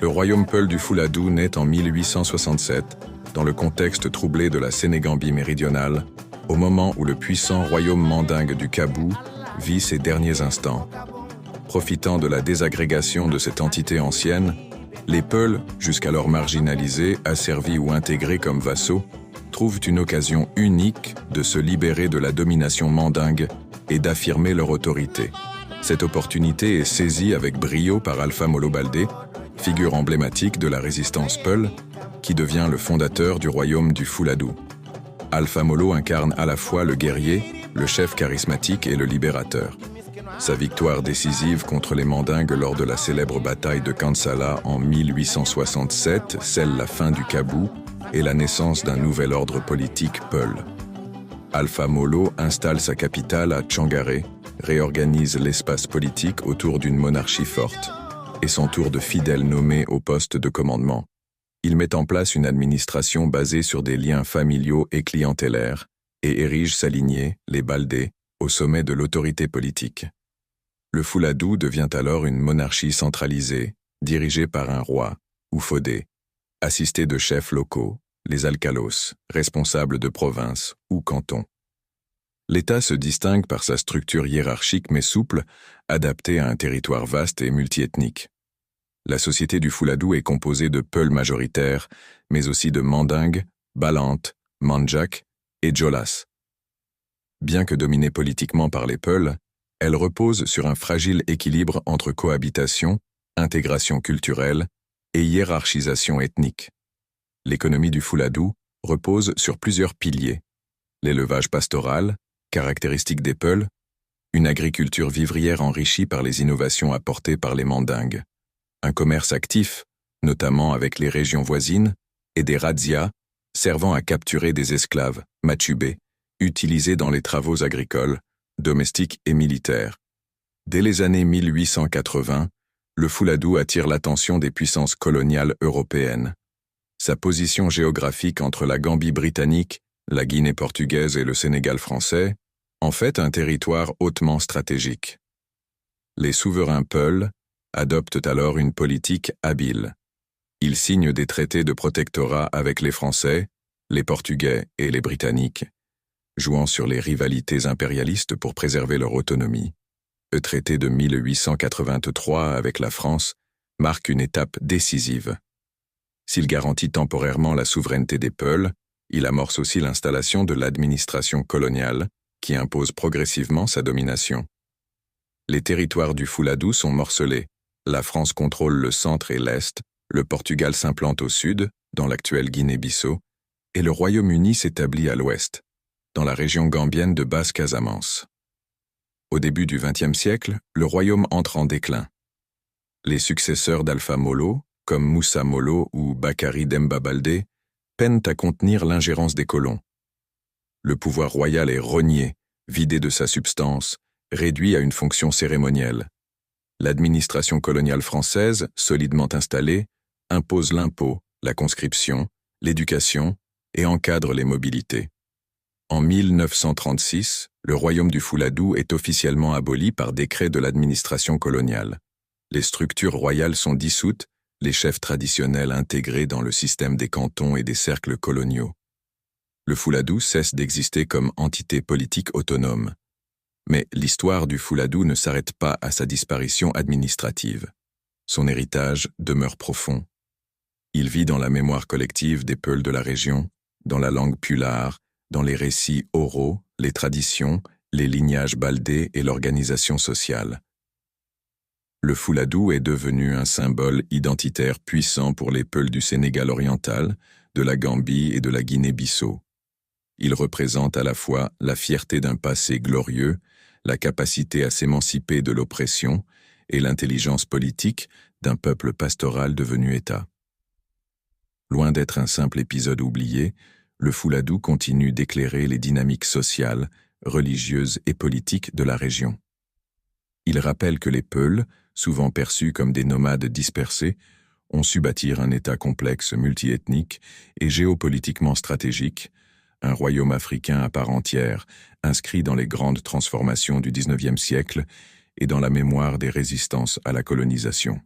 Le royaume Peul du Fouladou naît en 1867, dans le contexte troublé de la Sénégambie méridionale, au moment où le puissant royaume mandingue du Kabou vit ses derniers instants. Profitant de la désagrégation de cette entité ancienne, les Peuls, jusqu'alors marginalisés, asservis ou intégrés comme vassaux, trouvent une occasion unique de se libérer de la domination mandingue et d'affirmer leur autorité. Cette opportunité est saisie avec brio par Alpha Molo Baldé, figure emblématique de la résistance Peul, qui devient le fondateur du royaume du Fouladou. Alpha Molo incarne à la fois le guerrier, le chef charismatique et le libérateur. Sa victoire décisive contre les mandingues lors de la célèbre bataille de Kansala en 1867 scelle la fin du Kabou et la naissance d'un nouvel ordre politique Peul. Alpha Molo installe sa capitale à Tchangaré, réorganise l'espace politique autour d'une monarchie forte et s'entoure de fidèles nommés au poste de commandement. Il met en place une administration basée sur des liens familiaux et clientélaires et érige sa lignée, les Baldé, au sommet de l'autorité politique. Le Fouladou devient alors une monarchie centralisée, dirigée par un roi, ou Fodé, assisté de chefs locaux, les alcalos, responsables de provinces ou cantons. L'État se distingue par sa structure hiérarchique mais souple, adaptée à un territoire vaste et multiethnique. La société du Fouladou est composée de Peuls majoritaires, mais aussi de Mandingues, Balantes, Mandjak et Djolas. Bien que dominée politiquement par les Peuls, elle repose sur un fragile équilibre entre cohabitation, intégration culturelle et hiérarchisation ethnique. L'économie du Fouladou repose sur plusieurs piliers. L'élevage pastoral, caractéristique des Peuls, une agriculture vivrière enrichie par les innovations apportées par les Mandingues, un commerce actif, notamment avec les régions voisines, et des razzias servant à capturer des esclaves, matubés, utilisés dans les travaux agricoles, domestiques et militaires. Dès les années 1880, le Fouladou attire l'attention des puissances coloniales européennes. Sa position géographique entre la Gambie britannique, la Guinée portugaise et le Sénégal français en fait un territoire hautement stratégique. Les souverains Peuls adoptent alors une politique habile. Ils signent des traités de protectorat avec les Français, les Portugais et les Britanniques, jouant sur les rivalités impérialistes pour préserver leur autonomie. Le traité de 1883 avec la France marque une étape décisive. S'il garantit temporairement la souveraineté des Peuls, il amorce aussi l'installation de l'administration coloniale qui impose progressivement sa domination. Les territoires du Fouladou sont morcelés. La France contrôle le centre et l'est, le Portugal s'implante au sud, dans l'actuelle Guinée-Bissau, et le Royaume-Uni s'établit à l'ouest, dans la région gambienne de Basse-Casamance. Au début du XXe siècle, le royaume entre en déclin. Les successeurs d'Alpha Molo, comme Moussa Molo ou Bakary Demba Baldé, peinent à contenir l'ingérence des colons. Le pouvoir royal est rogné, vidé de sa substance, réduit à une fonction cérémonielle. L'administration coloniale française, solidement installée, impose l'impôt, la conscription, l'éducation et encadre les mobilités. En 1936, le royaume du Fouladou est officiellement aboli par décret de l'administration coloniale. Les structures royales sont dissoutes, les chefs traditionnels intégrés dans le système des cantons et des cercles coloniaux. Le Fouladou cesse d'exister comme entité politique autonome. Mais l'histoire du Fouladou ne s'arrête pas à sa disparition administrative. Son héritage demeure profond. Il vit dans la mémoire collective des Peuls de la région, dans la langue pulare, dans les récits oraux, les traditions, les lignages baldés et l'organisation sociale. Le Fouladou est devenu un symbole identitaire puissant pour les Peuls du Sénégal oriental, de la Gambie et de la Guinée-Bissau. Il représente à la fois la fierté d'un passé glorieux, la capacité à s'émanciper de l'oppression et l'intelligence politique d'un peuple pastoral devenu État. Loin d'être un simple épisode oublié, le Fouladou continue d'éclairer les dynamiques sociales, religieuses et politiques de la région. Il rappelle que les Peuls, souvent perçus comme des nomades dispersés, ont su bâtir un État complexe multiethnique et géopolitiquement stratégique, un royaume africain à part entière, inscrit dans les grandes transformations du XIXe siècle et dans la mémoire des résistances à la colonisation.